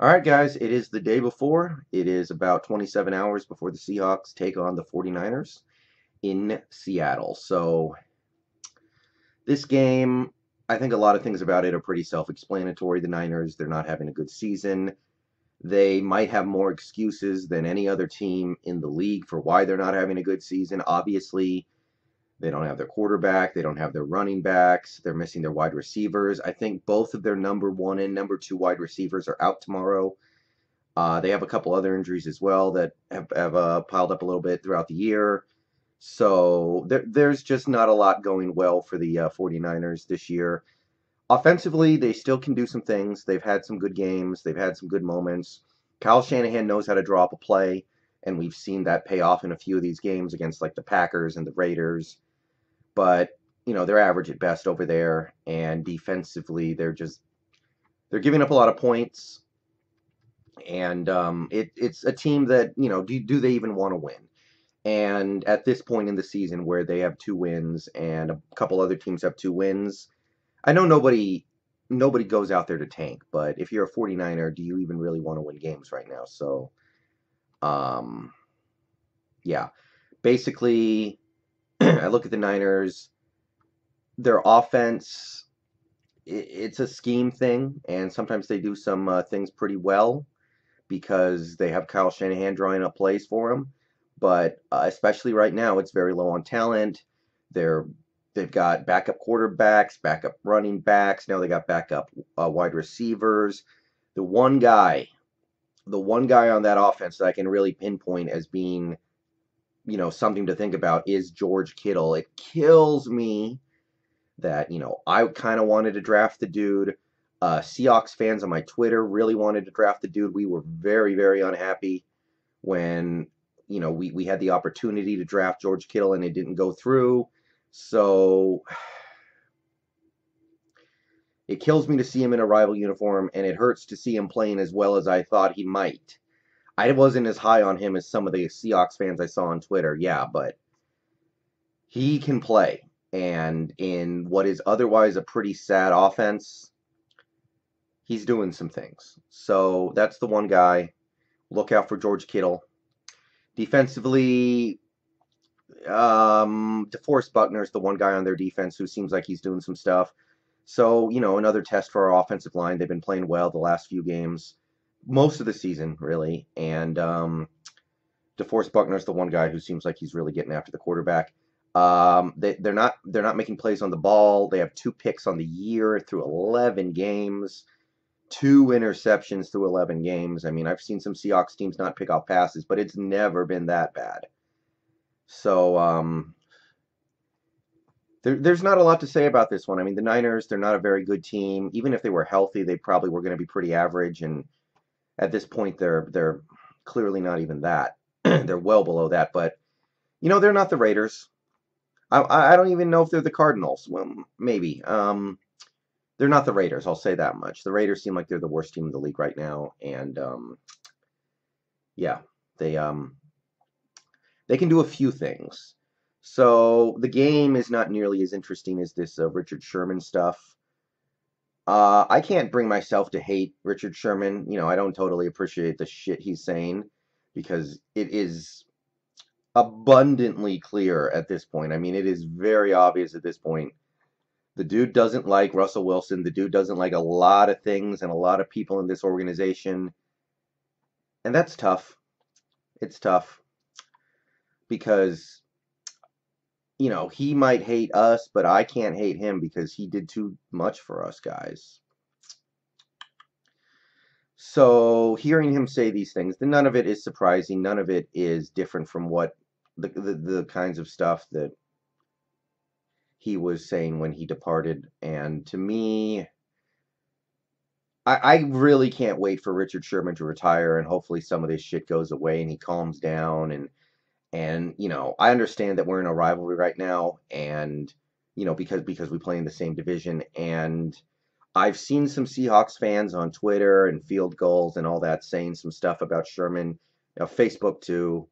All right, guys, it is the day before. It is about 27 hours before the Seahawks take on the 49ers in Seattle. So, this game, I think a lot of things about it are pretty self-explanatory. The Niners, they're not having a good season. They might have more excuses than any other team in the league for why they're not having a good season. Obviously, they don't have their quarterback, they don't have their running backs, they're missing their wide receivers. I think both of their number one and number two wide receivers are out tomorrow. They have a couple other injuries as well that have piled up a little bit throughout the year. So there's just not a lot going well for the 49ers this year. Offensively, they still can do some things. They've had some good games. They've had some good moments. Kyle Shanahan knows how to draw up a play, and we've seen that pay off in a few of these games against like the Packers and the Raiders. But, they're average at best over there, and defensively, they're giving up a lot of points. And it's a team that, do they even want to win? And at this point in the season where they have 2 wins and a couple other teams have 2 wins, I know nobody goes out there to tank, but if you're a 49er, do you even really want to win games right now? So, um, yeah. Basically, I look at the Niners, their offense, it's a scheme thing, and sometimes they do some things pretty well because they have Kyle Shanahan drawing up plays for them. But especially right now, it's very low on talent. They've got backup quarterbacks, backup running backs. Now they got backup wide receivers. The one guy, the one guy on that offense that I can really pinpoint as being, something to think about is George Kittle. It kills me that, I kind of wanted to draft the dude. Seahawks fans on my Twitter really wanted to draft the dude. We were very, very unhappy when, we had the opportunity to draft George Kittle and it didn't go through. So it kills me to see him in a rival uniform, and it hurts to see him playing as well as I thought he might. I wasn't as high on him as some of the Seahawks fans I saw on Twitter, yeah, but he can play. And in what is otherwise a pretty sad offense, he's doing some things. So that's the one guy. Look out for George Kittle. Defensively, DeForest Buckner's the one guy on their defense who seems like he's doing some stuff. So, another test for our offensive line. They've been playing well the last few games, most of the season, really. And DeForest Buckner's the one guy who seems like he's really getting after the quarterback. They're not making plays on the ball. They have 2 picks on the year through 11 games. 2 interceptions through 11 games. I mean, I've seen some Seahawks teams not pick off passes, but it's never been that bad. So, there's not a lot to say about this one. I mean, the Niners, they're not a very good team. Even if they were healthy, they probably were going to be pretty average. And at this point, they're clearly not even that. They're well below that. But, they're not the Raiders. I don't even know if they're the Cardinals. Well, maybe. They're not the Raiders, I'll say that much. The Raiders seem like they're the worst team in the league right now. And, yeah, they can do a few things. So the game is not nearly as interesting as this Richard Sherman stuff. I can't bring myself to hate Richard Sherman. I don't totally appreciate the shit he's saying because it is abundantly clear at this point. I mean, it is very obvious at this point. The dude doesn't like Russell Wilson. The dude doesn't like a lot of things and a lot of people in this organization. And that's tough. It's tough. Because, he might hate us, but I can't hate him because he did too much for us guys. So, hearing him say these things, none of it is surprising. None of it is different from what the kinds of stuff that he was saying when he departed. And to me, I really can't wait for Richard Sherman to retire, and hopefully some of this shit goes away and he calms down. And I understand that we're in a rivalry right now, and because we play in the same division. And I've seen some Seahawks fans on Twitter and Field Goals and all that saying some stuff about Sherman, Facebook too.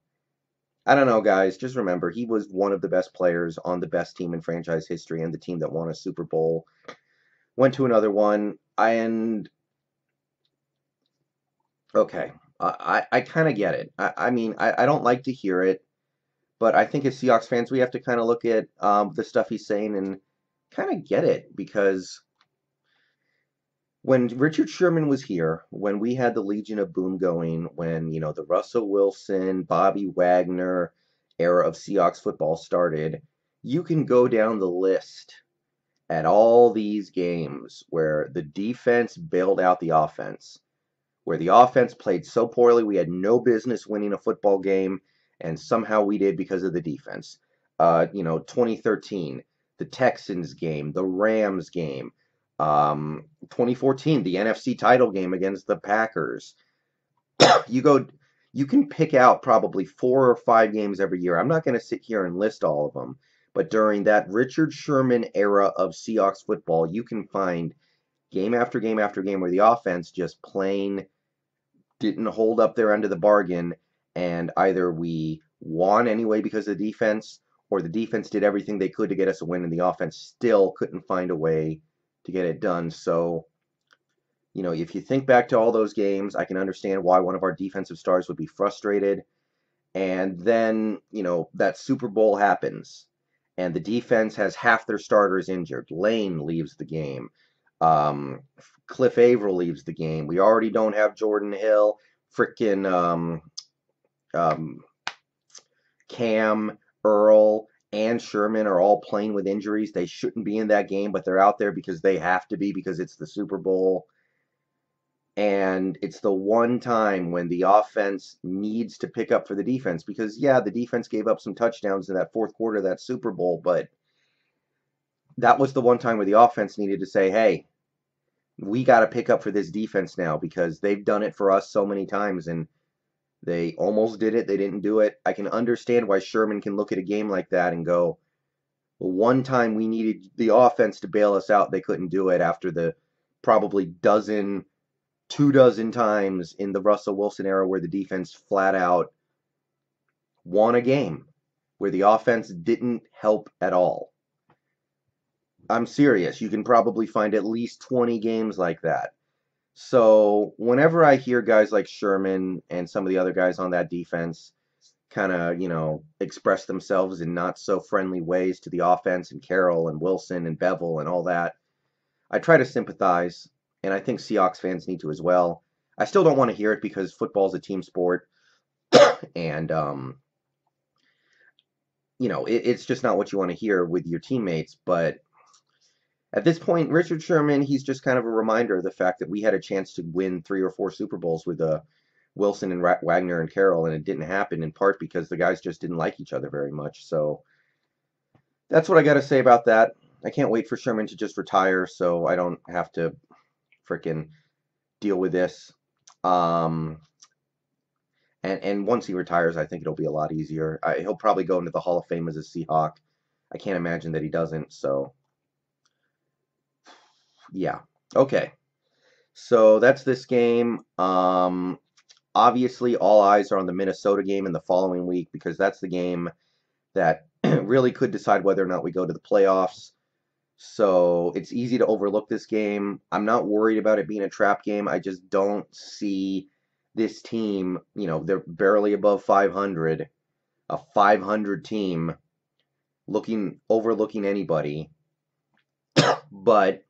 I don't know, guys. Just remember, he was one of the best players on the best team in franchise history and the team that won a Super Bowl. Went to another one, and Okay. I kind of get it. I mean, I don't like to hear it, but I think as Seahawks fans, we have to kind of look at the stuff he's saying and kind of get it because when Richard Sherman was here, when we had the Legion of Boom going, when, the Russell Wilson, Bobby Wagner era of Seahawks football started, you can go down the list at all these games where the defense bailed out the offense, where the offense played so poorly we had no business winning a football game, and somehow we did because of the defense. 2013, the Texans game, the Rams game, 2014, the NFC title game against the Packers. You go, you can pick out probably 4 or 5 games every year. I'm not going to sit here and list all of them, but during that Richard Sherman era of Seahawks football, you can find game after game after game where the offense just plain didn't hold up their end of the bargain, and either we won anyway because of the defense, or the defense did everything they could to get us a win, and the offense still couldn't find a way to get it done. So, if you think back to all those games, I can understand why one of our defensive stars would be frustrated. And then, that Super Bowl happens, and the defense has half their starters injured. Lane leaves the game. Um, Cliff Averill leaves the game. We already don't have Jordan Hill. Frickin' um, Cam, Earl, and Sherman are all playing with injuries. They shouldn't be in that game, but they're out there because they have to be because it's the Super Bowl. And it's the one time when the offense needs to pick up for the defense because, yeah, the defense gave up some touchdowns in that fourth quarter of that Super Bowl, but that was the one time where the offense needed to say, hey, we got to pick up for this defense now because they've done it for us so many times and they almost did it. They didn't do it. I can understand why Sherman can look at a game like that and go, well, one time we needed the offense to bail us out. They couldn't do it after the probably 2 dozen times in the Russell Wilson era where the defense flat out won a game, where the offense didn't help at all. I'm serious. You can probably find at least 20 games like that. So whenever I hear guys like Sherman and some of the other guys on that defense kind of, express themselves in not so friendly ways to the offense and Carroll and Wilson and Bevel and all that, I try to sympathize, and I think Seahawks fans need to as well. I still don't want to hear it because football's a team sport, and it's just not what you want to hear with your teammates. But at this point, Richard Sherman, he's just kind of a reminder of the fact that we had a chance to win 3 or 4 Super Bowls with Wilson and Wagner and Carroll, and it didn't happen in part because the guys just didn't like each other very much. So that's what I got to say about that. I can't wait for Sherman to just retire so I don't have to freaking deal with this. Um, and once he retires, I think it'll be a lot easier. He'll probably go into the Hall of Fame as a Seahawk. I can't imagine that he doesn't. So, yeah. Okay. So that's this game. Obviously, all eyes are on the Minnesota game in the following week because that's the game that really could decide whether or not we go to the playoffs. So it's easy to overlook this game. I'm not worried about it being a trap game. I just don't see this team, they're barely above 500, a 500 team overlooking anybody. But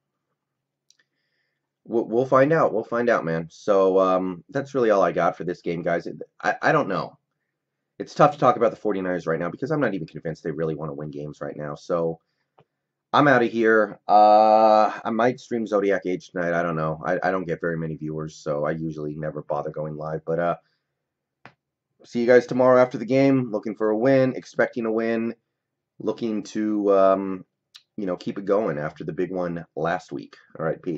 we'll find out. We'll find out, man. So that's really all I got for this game, guys. I don't know. It's tough to talk about the 49ers right now because I'm not even convinced they really want to win games right now. So I'm out of here. I might stream Zodiac Age tonight. I don't know. I don't get very many viewers, so I usually never bother going live. But see you guys tomorrow after the game. Looking for a win, expecting a win, looking to keep it going after the big one last week. All right, peace.